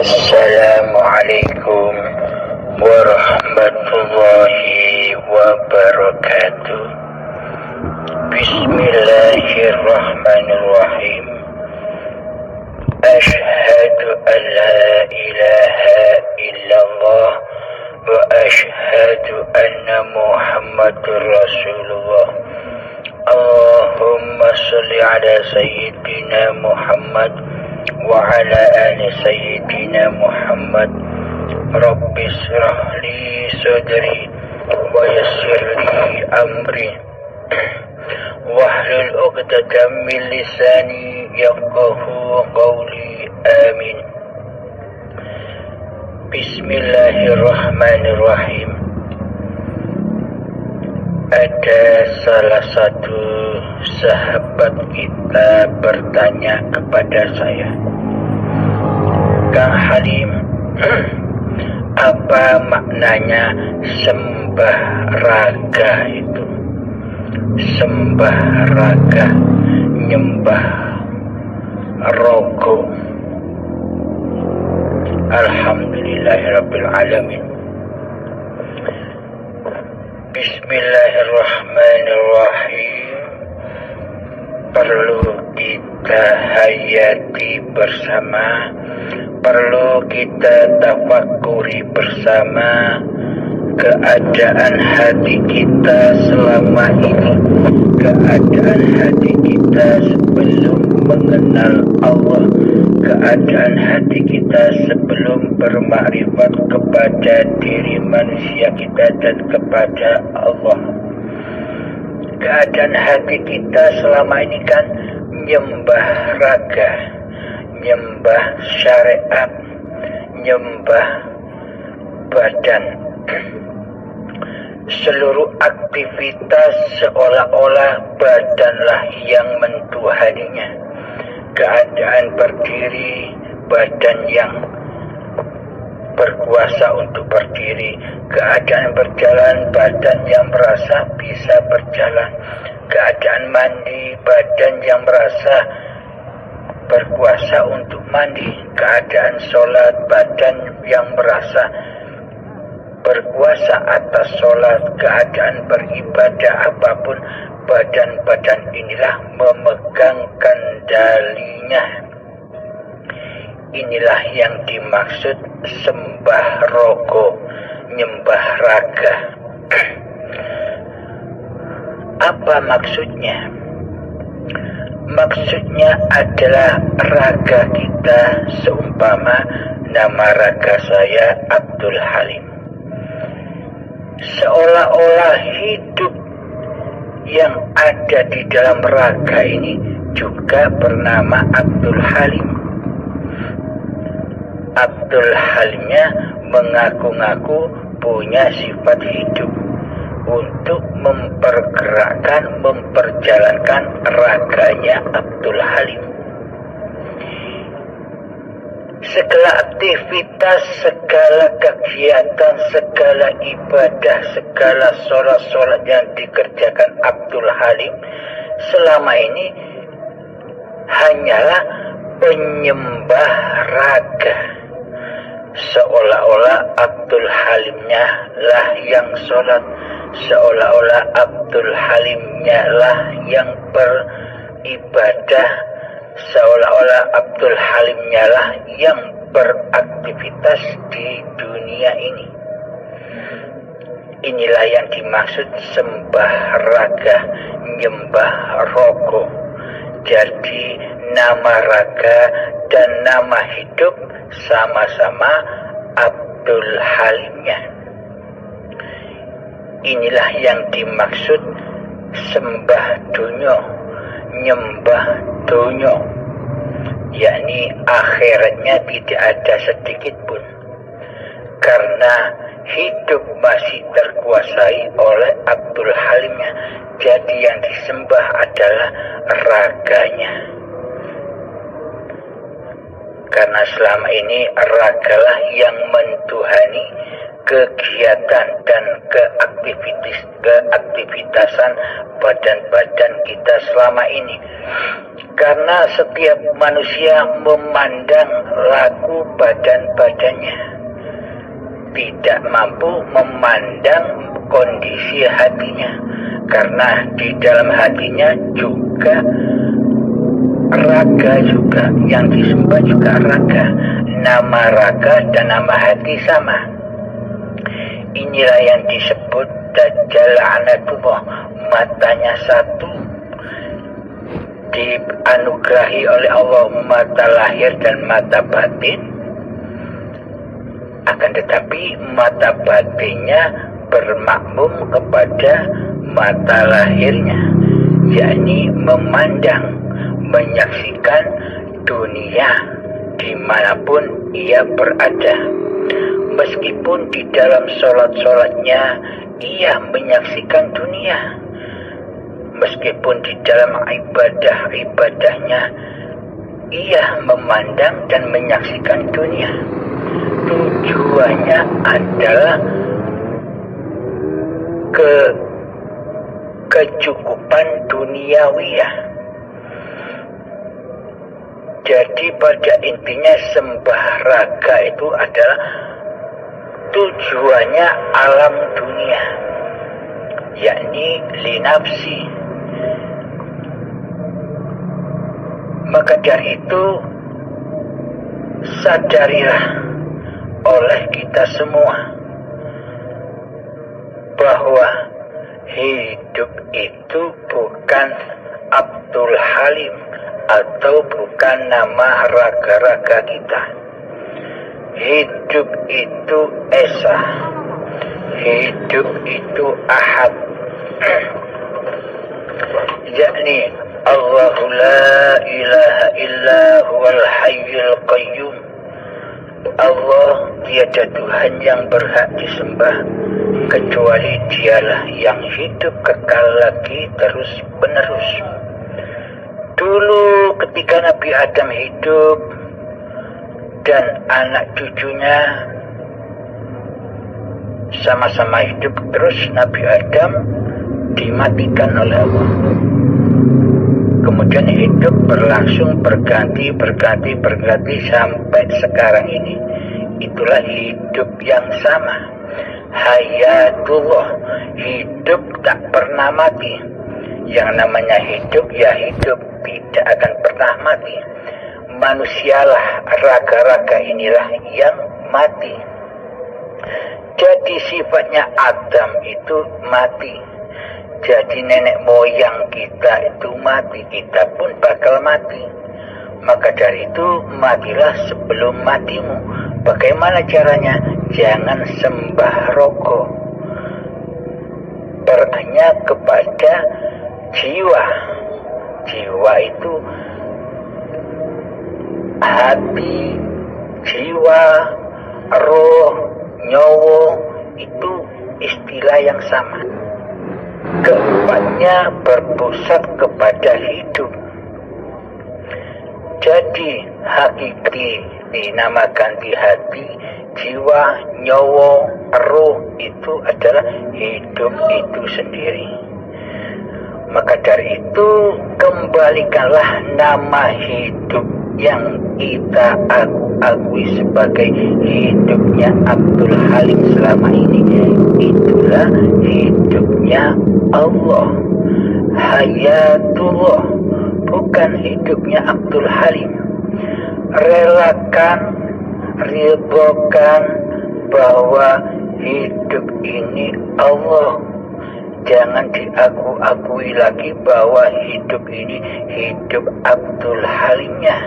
Assalamualaikum warahmatullahi wabarakatuh. Bismillahirrahmanirrahim. Ashhadu an la ilaha illallah wa ashhadu anna Muhammadur Rasulullah. Allahumma salli ala sayyidina Muhammad wa ala ali sayyidina Muhammad. Rabbi shrah li sadri wa yassir li amri wahlul 'uqdatam min lisani yafqahu qawli. Amin. Bismillahirrahmanirrahim. Ada salah satu sahabat kita bertanya kepada saya, Kang Halim, apa maknanya sembah raga itu? Sembah raga, nyembah rogo. Alhamdulillahirabbil alamin. Bismillahirrahmanirrahim. Perlu kita hayati bersama, perlu kita tafakuri bersama keadaan hati kita selama ini, keadaan hati kita sebelum mengenal Allah, keadaan hati kita sebelum bermakrifat kepada diri manusia kita dan kepada Allah. Keadaan hati kita selama ini kan nyembah raga, nyembah syariat, nyembah badan. Seluruh aktivitas seolah-olah badanlah yang mentuhaninya. Keadaan berdiri, badan yang berkuasa untuk berdiri. Keadaan berjalan, badan yang merasa bisa berjalan. Keadaan mandi, badan yang merasa berkuasa untuk mandi. Keadaan sholat, badan yang merasa berkuasa atas sholat. Keadaan beribadah apapun, badan-badan inilah memegang kendalinya. Inilah yang dimaksud sembah rogo, nyembah raga. Apa maksudnya? Maksudnya adalah raga kita seumpama nama raga saya Abdul Halim. Seolah-olah hidup yang ada di dalam raga ini juga bernama Abdul Halim. Abdul Halimnya mengaku-ngaku punya sifat hidup untuk mempergerakkan, memperjalankan raganya Abdul Halim. Segala aktivitas, segala kegiatan, segala ibadah, segala sholat-sholat yang dikerjakan Abdul Halim selama ini hanyalah penyembah raga. Seolah-olah Abdul Halimnya lah yang sholat, seolah-olah Abdul Halimnya lah yang beribadah, seolah-olah Abdul Halimnya lah yang beraktivitas di dunia ini. Inilah yang dimaksud sembah raga, nyembah rogo. Jadi nama raga dan nama hidup sama-sama Abdul Halimnya. Inilah yang dimaksud sembah dunyo, nyembah dunyo, yakni akhiratnya tidak ada sedikit pun, karena hidup masih terkuasai oleh Abdul Halimnya. Jadi yang disembah adalah raganya. karena selama ini ragalah yang mentuhani kegiatan dan keaktivitasan badan-badan kita selama ini. Karena setiap manusia memandang laku badan-badannya, tidak mampu memandang kondisi hatinya, karena di dalam hatinya juga raga, juga yang disembah juga raga. Nama raga dan nama hati sama. Inilah yang disebut Dajjal la'natullah. Matanya satu, dianugerahi oleh Allah mata lahir dan mata batin, akan tetapi mata batinnya bermakmum kepada mata lahirnya, yakni memandang, menyaksikan dunia dimanapun ia berada. Meskipun di dalam sholat-sholatnya ia menyaksikan dunia, meskipun di dalam ibadah-ibadahnya ia memandang dan menyaksikan dunia. Tujuannya adalah kecukupan duniawiyah. Jadi pada intinya sembah raga itu adalah tujuannya alam dunia, yakni linafsi. Maka dari itu sadarilah oleh kita semua bahwa hidup itu bukan Abdul Halim atau bukan nama raga-raga kita. Hidup itu Esa, hidup itu Ahad, yakni Allahu la ilaha illa huwal hayyul qayyum. Allah tiada Tuhan yang berhak disembah kecuali dialah yang hidup kekal lagi terus menerus. Dulu ketika Nabi Adam hidup dan anak cucunya sama-sama hidup, terus Nabi Adam dimatikan oleh Allah. Kemudian hidup berlangsung berganti sampai sekarang ini. Itulah hidup yang sama. Hayatullah, hidup tak pernah mati. Yang namanya hidup ya hidup, tidak akan pernah mati. Manusialah, raga-raga inilah yang mati. Jadi sifatnya Adam itu mati. Jadi nenek moyang kita itu mati, kita pun bakal mati. Maka dari itu matilah sebelum matimu. Bagaimana caranya? Jangan sembah rogo. Bertanya kepada jiwa. Jiwa itu hati, jiwa, roh, nyawa, itu istilah yang sama. Keempatnya berpusat kepada hidup. Jadi hakiki dinamakan di hati, jiwa, nyawa, roh itu adalah hidup itu sendiri. Maka dari itu kembalikanlah nama hidup yang kita akui sebagai hidupnya Abdul Halim selama ini. Itulah hidupnya Allah, Hayatullah, bukan hidupnya Abdul Halim. Relakan, ridhokan bahwa hidup ini Allah. Jangan diakui lagi bahwa hidup ini hidup Abdul Halimnya.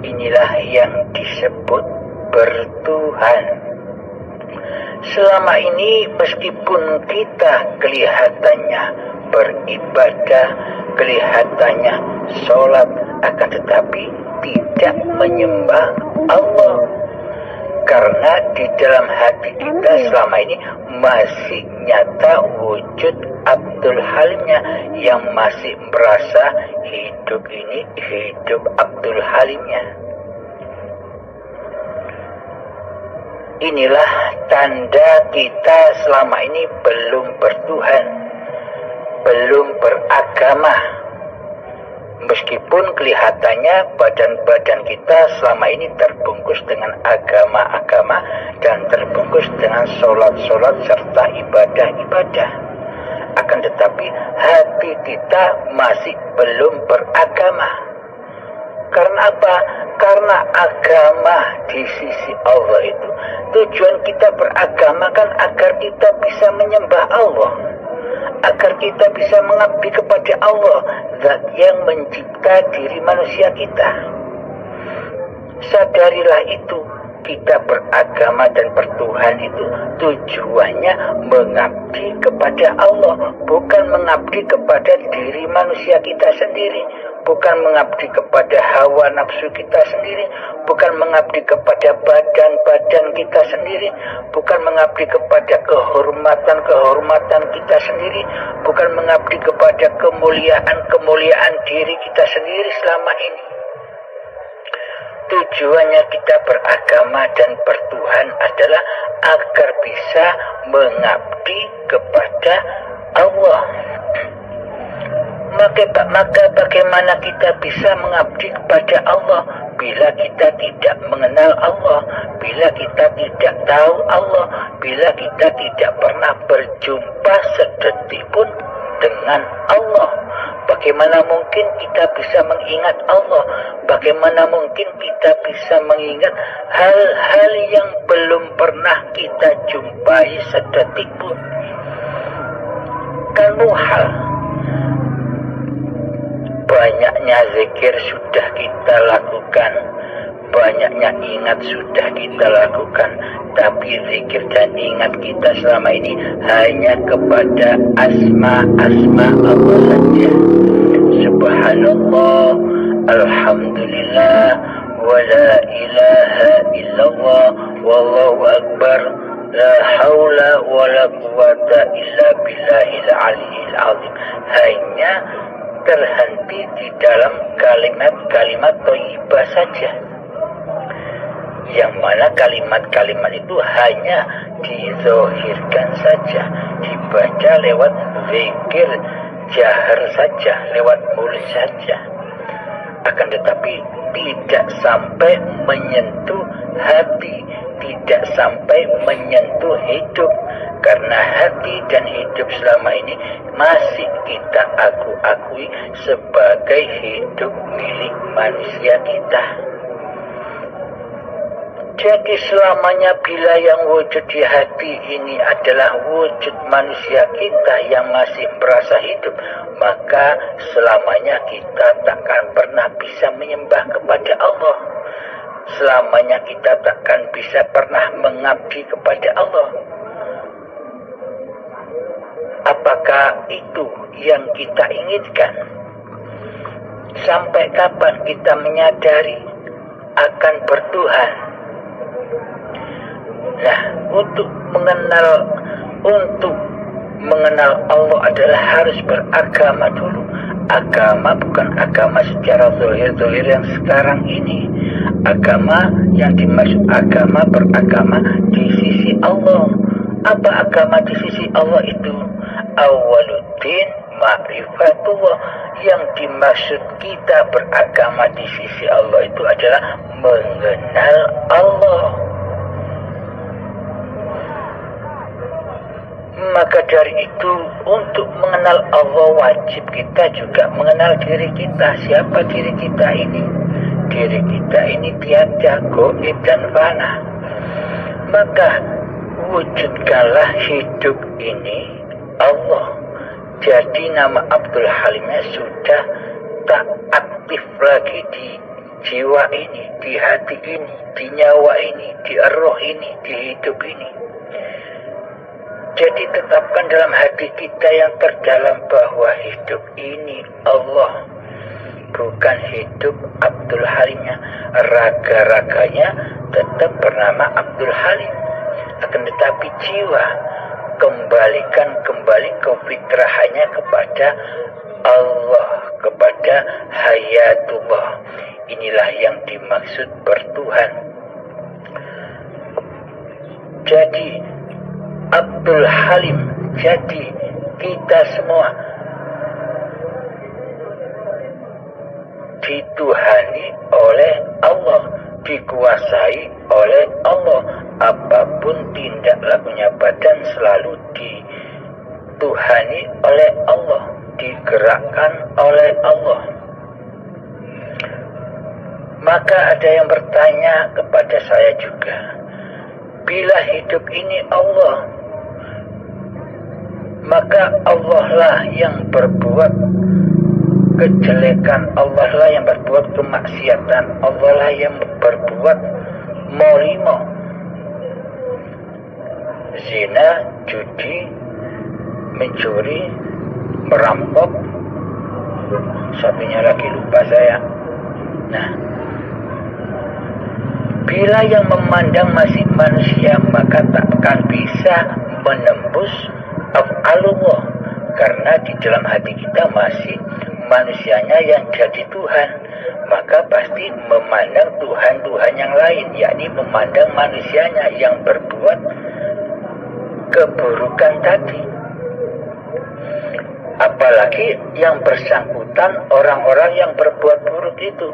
Inilah yang disebut bertuhan. Selama ini meskipun kita kelihatannya beribadah, kelihatannya sholat, akan tetapi tidak menyembah Allah. Karena di dalam hati kita selama ini masih nyata wujud Abdul Halimnya, yang masih merasa hidup ini hidup Abdul Halimnya. Inilah tanda kita selama ini belum bertuhan, belum beragama. Meskipun kelihatannya badan-badan kita selama ini terbungkus dengan agama-agama dan terbungkus dengan sholat-sholat serta ibadah-ibadah. Akan tetapi hati kita masih belum beragama. Karena apa? Karena agama di sisi Allah itu, tujuan kita beragama kan agar kita bisa menyembah Allah, agar kita bisa mengabdi kepada Allah, Zat yang mencipta diri manusia kita. Sadarilah itu, kita beragama dan bertuhan itu tujuannya mengabdi kepada Allah, bukan mengabdi kepada diri manusia kita sendiri, bukan mengabdi kepada hawa nafsu kita sendiri, bukan mengabdi kepada badan-badan kita sendiri, bukan mengabdi kepada kehormatan-kehormatan kita sendiri, bukan mengabdi kepada kemuliaan-kemuliaan diri kita sendiri selama ini. Tujuannya kita beragama dan bertuhan adalah agar bisa mengabdi kepada Allah. Maka bagaimana kita bisa mengabdi kepada Allah bila kita tidak mengenal Allah, bila kita tidak tahu Allah, bila kita tidak pernah berjumpa sedetik pun dengan Allah? Bagaimana mungkin kita bisa mengingat Allah? Bagaimana mungkin kita bisa mengingat hal-hal yang belum pernah kita jumpai sedetik pun? Kan muhal. Banyaknya zikir sudah kita lakukan, banyaknya ingat sudah kita lakukan, tapi zikir dan ingat kita selama ini hanya kepada asma-asma Allah saja. Subhanallah, alhamdulillah, wa la ilaha illallah, wallahu akbar, la haula wa la quwata illa billahil aliyyil azim. Hanya terhenti di dalam kalimat-kalimat thayyibah saja, yang mana kalimat-kalimat itu hanya dizohirkan saja, dibaca lewat zikir jahar saja, lewat mulut saja, akan tetapi tidak sampai menyentuh hati, tidak sampai menyentuh hidup. Karena hati dan hidup selama ini masih kita akui sebagai hidup milik manusia kita. Jadi selamanya bila yang wujud di hati ini adalah wujud manusia kita yang masih merasa hidup, maka selamanya kita takkan pernah bisa menyembah kepada Allah. Selamanya kita takkan bisa pernah mengabdi kepada Allah. Apakah itu yang kita inginkan? Sampai kapan kita menyadari akan bertuhan? Nah, untuk mengenal Allah adalah harus beragama dulu. Agama bukan agama secara zahir yang sekarang ini. Agama yang dimaksud agama beragama di sisi Allah. Apa agama di sisi Allah itu? Awaluddin ma'rifatullah. Yang dimaksud kita beragama di sisi Allah itu adalah mengenal Allah. Maka dari itu, untuk mengenal Allah wajib kita juga mengenal diri kita. Siapa diri kita ini? Diri kita ini tiada, gaib dan fana. Maka wujudkanlah hidup ini Allah. Jadi nama Abdul Halimnya sudah tak aktif lagi di jiwa ini, di hati ini, di nyawa ini, di roh ini, di hidup ini. Jadi tetapkan dalam hati kita yang terdalam bahwa hidup ini Allah, bukan hidup Abdul Halimnya. Raga-raganya tetap bernama Abdul Halim, akan tetapi jiwa kembalikan kembali ke fitrahannya kepada Allah, kepada hayatullah. Inilah yang dimaksud bertuhan. jadi Abdul Halim, jadi kita semua dituhani oleh Allah, dikuasai oleh Allah. Apapun tindak lakunya badan selalu dituhani oleh Allah, digerakkan oleh Allah. Maka ada yang bertanya kepada saya juga, bila hidup ini Allah, maka Allah lah yang berbuat kejelekan, Allah lah yang berbuat kemaksiatan, Allah lah yang berbuat molimo, zina, judi, mencuri, merampok, satunya lagi lupa saya. Nah, bila yang memandang masih manusia, maka tak akan bisa menembus af'alullah, karena di dalam hati kita masih manusianya yang jadi Tuhan. Maka pasti memandang Tuhan-Tuhan yang lain, yakni memandang manusianya yang berbuat keburukan tadi. Apalagi yang bersangkutan orang-orang yang berbuat buruk itu,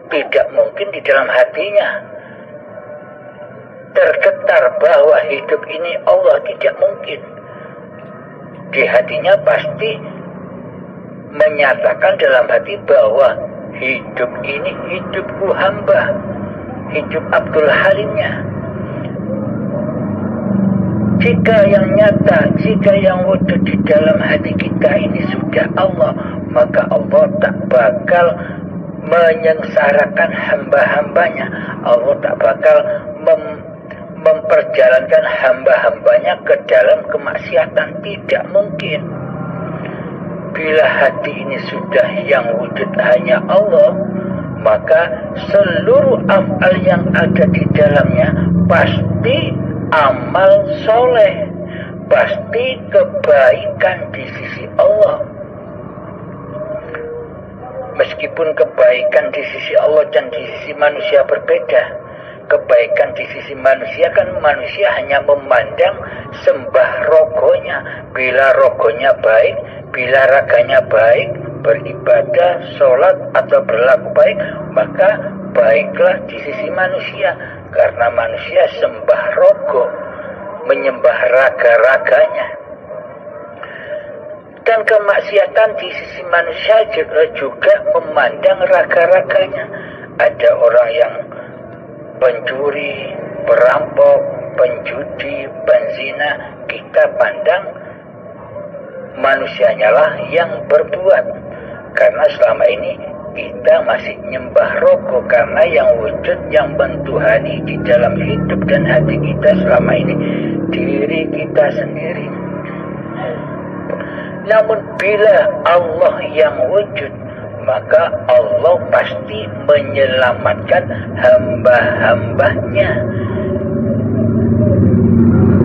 tidak mungkin di dalam hatinya tergetar bahwa hidup ini Allah, tidak mungkin. Di hatinya pasti menyatakan dalam hati bahwa hidup ini hidupku hamba, hidup Abdul Halimnya. Jika yang nyata, jika yang wujud di dalam hati kita ini sudah Allah, maka Allah tak bakal menyengsarakan hamba-hambanya. Allah tak bakal memperjalankan hamba-hambanya ke dalam kemaksiatan. Tidak mungkin. Bila hati ini sudah yang wujud hanya Allah, maka seluruh af'al yang ada di dalamnya pasti amal soleh, pasti kebaikan di sisi Allah. Meskipun kebaikan di sisi Allah dan di sisi manusia berbeda. Kebaikan di sisi manusia kan manusia hanya memandang sembah rogonya. Bila rogonya baik, bila raganya baik, beribadah, sholat atau berlaku baik, maka baiklah di sisi manusia. Karena manusia sembah rogo, menyembah raga-raganya. Dan kemaksiatan di sisi manusia juga memandang raga-raganya. Ada orang yang pencuri, perampok, penjudi, penzina, kita pandang manusianya lah yang berbuat. Karena selama ini kita masih nyembah rogo, karena yang wujud, yang mentuhani di dalam hidup dan hati kita selama ini diri kita sendiri. Namun bila Allah yang wujud, maka Allah pasti menyelamatkan hamba-hambanya.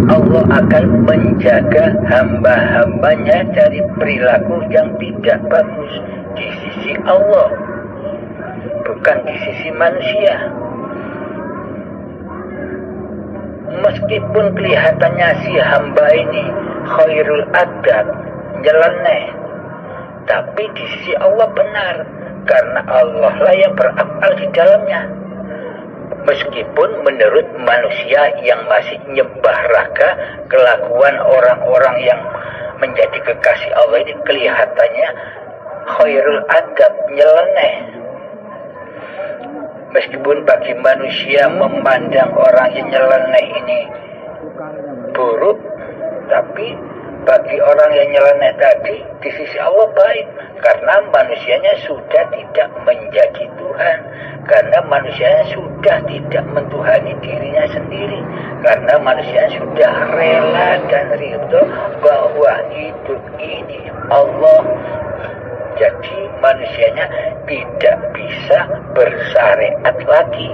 Allah akan menjaga hamba-hambanya dari perilaku yang tidak bagus di sisi Allah, bukan di sisi manusia. Meskipun kelihatannya si hamba ini khairul adab, nyeleneh, tapi di sisi Allah benar, karena Allah lah yang beraf'al di dalamnya. Meskipun menurut manusia yang masih nyembah raga, kelakuan orang-orang yang menjadi kekasih Allah ini kelihatannya khairul adab, nyeleneh. Meskipun bagi manusia memandang orang yang nyeleneh ini buruk, tapi bagi orang yang nyeleneh tadi di sisi Allah baik, karena manusianya sudah tidak menjadi Tuhan, karena manusianya sudah tidak mentuhani dirinya sendiri, karena manusianya sudah rela dan ridho bahwa hidup ini Allah. Jadi manusianya tidak bisa bersyariat lagi,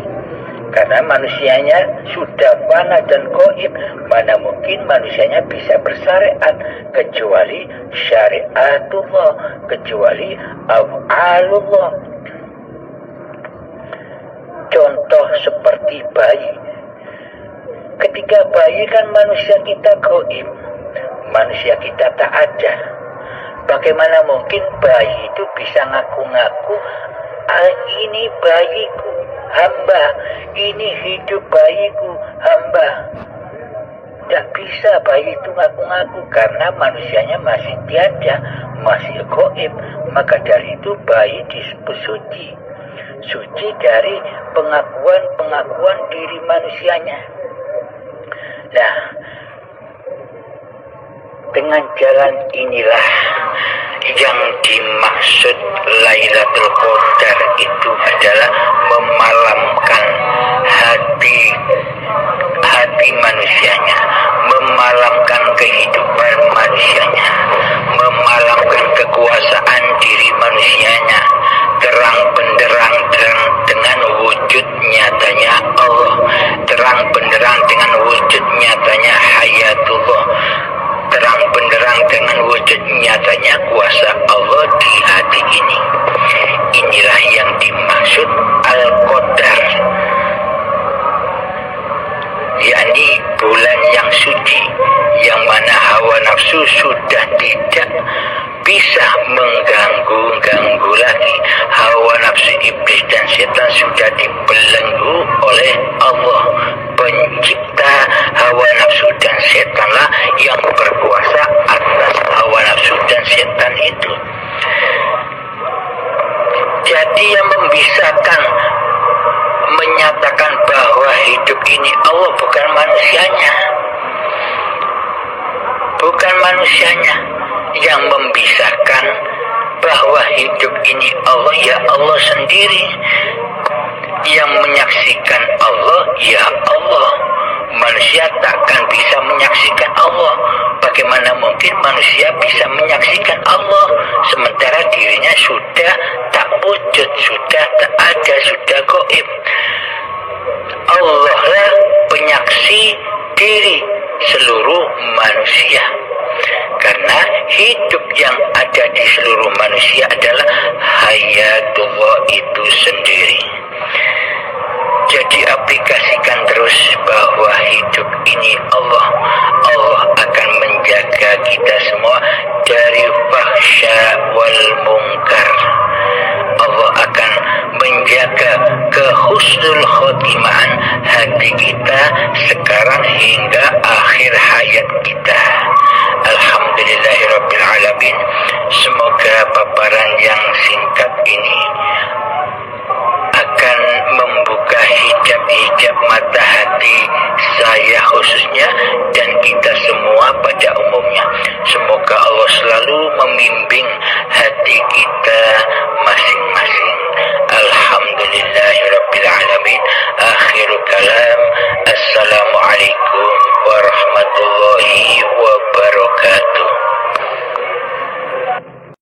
karena manusianya sudah fana dan gaib. Mana mungkin manusianya bisa bersyariat kecuali syariatullah, kecuali af'alullah. Contoh seperti bayi. ketika bayi kan manusia kita gaib, manusia kita tak ada. Bagaimana mungkin bayi itu bisa ngaku-ngaku, ini bayiku, hamba, ini hidup bayiku, hamba. Tidak bisa bayi itu ngaku-ngaku karena manusianya masih tiada, masih gaib. Maka dari itu bayi disebut suci. Suci dari pengakuan diri manusianya. Nah, dengan jalan inilah yang dimaksud Lailatul Qadar itu adalah memalamkan hati manusianya, memalamkan kehidupan manusianya, memalamkan kekuasaan diri manusianya, terang benderang dengan wujud nyatanya Allah, terang benderang dengan wujud nyatanya Hayatullah, terang benderang dengan wujud nyatanya kuasa Allah di hati ini. Inilah yang dimaksud Al-Qadar, yakni bulan yang suci, yang mana hawa nafsu sudah tidak bisa mengganggu lagi. Hawa nafsu iblis dan setan sudah dibelenggu oleh Allah. Pencipta hawa nafsu dan setanlah yang berkuasa atas hawa nafsu dan setan itu. Jadi yang membisahkan, menyatakan bahwa hidup ini Allah, bukan manusianya. Bukan manusianya. Yang membisahkan bahwa hidup ini Allah, ya Allah sendiri. Yang menyaksikan Allah, ya Allah. Manusia takkan bisa menyaksikan Allah. Bagaimana mungkin manusia bisa menyaksikan Allah sementara dirinya sudah tak wujud, sudah tak ada, sudah gaib. Allah lah penyaksi diri seluruh manusia. Karena hidup yang ada di seluruh manusia adalah Hayatullah itu sendiri. Jadi aplikasikan terus bahwa hidup ini Allah. Allah akan menjaga kita semua dari fahsya wal munkar. Allah akan menjaga kehusnul khotimah hati kita sekarang hingga akhir hayat kita. Alhamdulillahirrabbilalamin. Semoga paparan yang singkat ini akan membuka hijab-hijab mata hati saya khususnya dan kita semua pada umumnya. Semoga Allah selalu membimbing